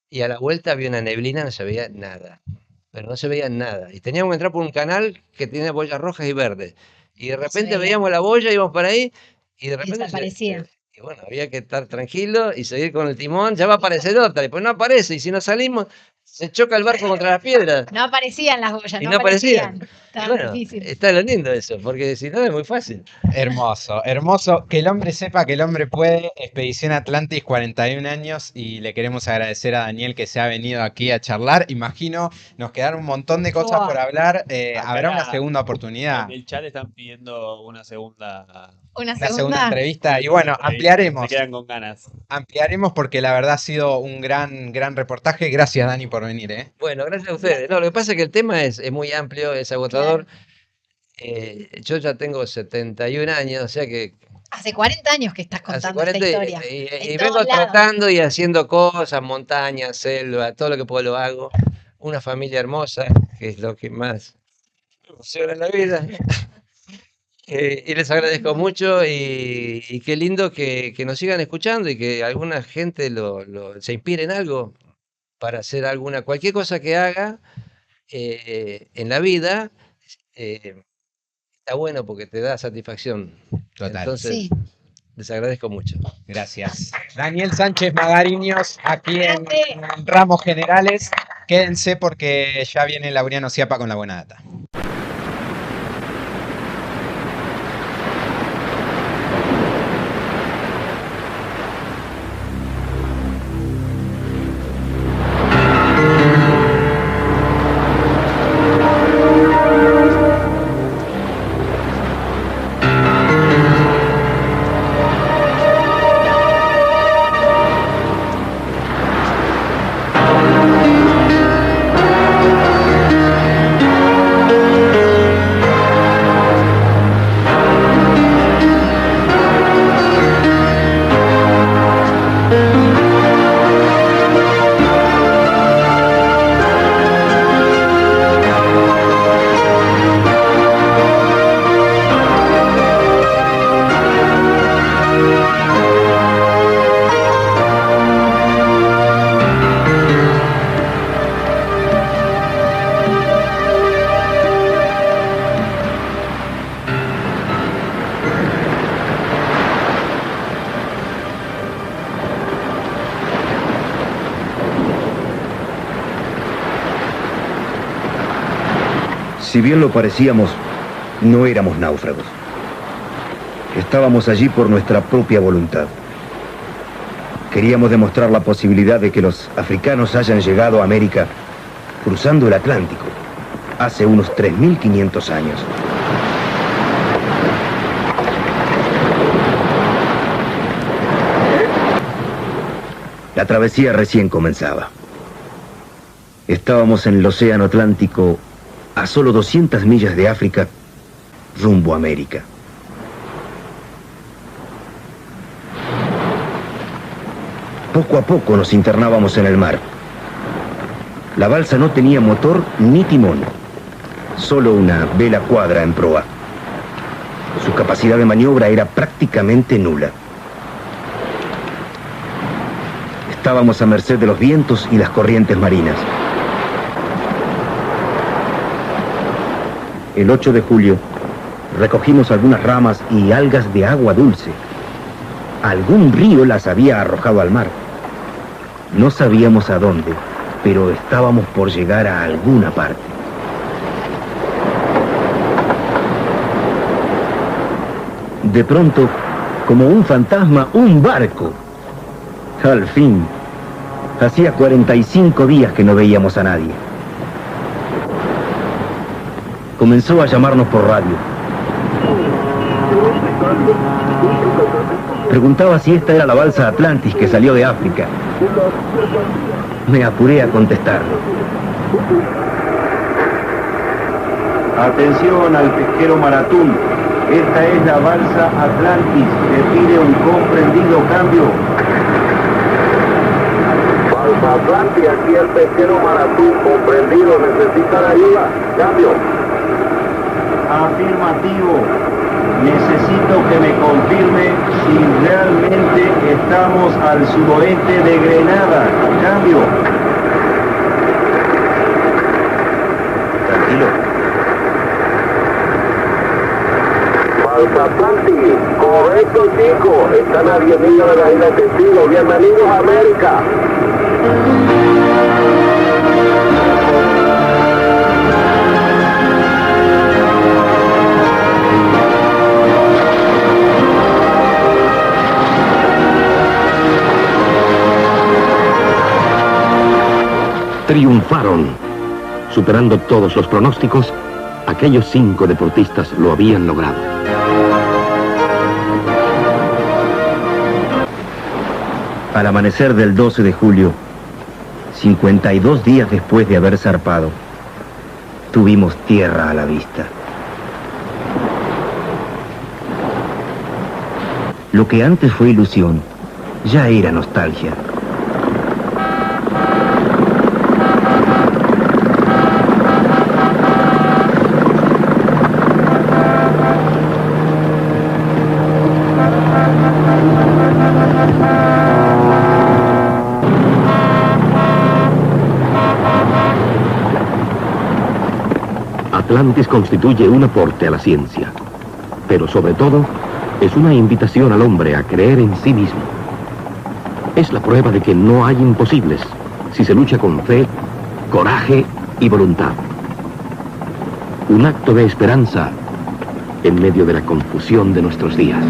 y a la vuelta había una neblina, no se veía nada. Pero no se veía nada. Y teníamos que entrar por un canal que tiene boyas rojas y verdes. Y de No se repente veía. veíamos la boya, íbamos para ahí y de Y repente desaparecía. y bueno, había que estar tranquilo y seguir con el timón. Ya va a aparecer otra. Y pues no aparece. Y si no salimos, se choca el barco contra las piedras. No aparecían las boyas, Y no no aparecían. aparecían. Y Estaban bueno, difíciles. está lo lindo eso, porque si no es muy fácil. Hermoso, hermoso. Que el hombre sepa que el hombre puede. Expedición Atlantis, 41 años. Y le queremos agradecer a Daniel que se ha venido aquí a charlar. Imagino, nos quedaron un montón de cosas por Buah, hablar. Habrá una Acá segunda en oportunidad, el chat están pidiendo una segunda una una segunda segunda. entrevista. Y bueno, entrevista. Se ampliaremos. quedan con ganas. Ampliaremos porque la verdad ha sido un gran reportaje. Gracias, Dani, por venir, ¿eh? Bueno, gracias a ustedes. Gracias. No, lo que pasa es que el tema es muy amplio, es agotador. Claro. Yo ya tengo 71 años, o sea que Hace 40 años que estás hace contando esta 40 historia. y En vengo todos lados. tratando y haciendo cosas, montañas, selva, todo lo que puedo lo hago. Una familia hermosa, que es lo que más me emociona en la vida. Y les agradezco mucho y qué lindo que nos sigan escuchando y que alguna gente se inspire en algo para hacer cualquier cosa que haga en la vida. eh, Está bueno porque te da satisfacción. Total. Entonces, Sí. les agradezco mucho. Gracias. Daniel Sánchez Magariños, aquí en Grande. Ramos Generales. Quédense porque ya viene Laureano Ciapa con la buena data. Si bien lo parecíamos, no éramos náufragos. Estábamos allí por nuestra propia voluntad. Queríamos demostrar la posibilidad de que los africanos hayan llegado a América cruzando el Atlántico hace unos 3.500 años. La travesía recién comenzaba. Estábamos en el Océano Atlántico a solo 200 millas de África, rumbo a América. Poco a poco nos internábamos en el mar. La balsa no tenía motor ni timón, solo una vela cuadra en proa. Su capacidad de maniobra era prácticamente nula. Estábamos a merced de los vientos y las corrientes marinas. El 8 de julio recogimos algunas ramas y algas de agua dulce. Algún río las había arrojado al mar. No sabíamos a dónde, pero estábamos por llegar a alguna parte. De pronto, como un fantasma, un barco. Al fin, hacía 45 días que no veíamos a nadie. Comenzó a llamarnos por radio. Preguntaba si esta era la balsa Atlantis que salió de África. Me apuré a contestarle. Atención al pesquero Maratún. Esta es la balsa Atlantis. Le pide un comprendido cambio. Balsa Atlantis, aquí el pesquero Maratún. Comprendido, necesitan ayuda. Cambio. Afirmativo. Necesito que me confirme si realmente estamos al sudoeste de Grenada. Cambio. Tranquilo. Balsa Atlantis, correcto chico. Están a 10 millas de la isla Testigo. Bienvenidos a América. Triunfaron. Superando todos los pronósticos, aquellos 5 deportistas lo habían logrado. Al amanecer del 12 de julio, 52 días después de haber zarpado, tuvimos tierra a la vista. Lo que antes fue ilusión, ya era nostalgia. Atlantis constituye un aporte a la ciencia, pero sobre todo es una invitación al hombre a creer en sí mismo. Es la prueba de que no hay imposibles si se lucha con fe, coraje y voluntad. Un acto de esperanza en medio de la confusión de nuestros días.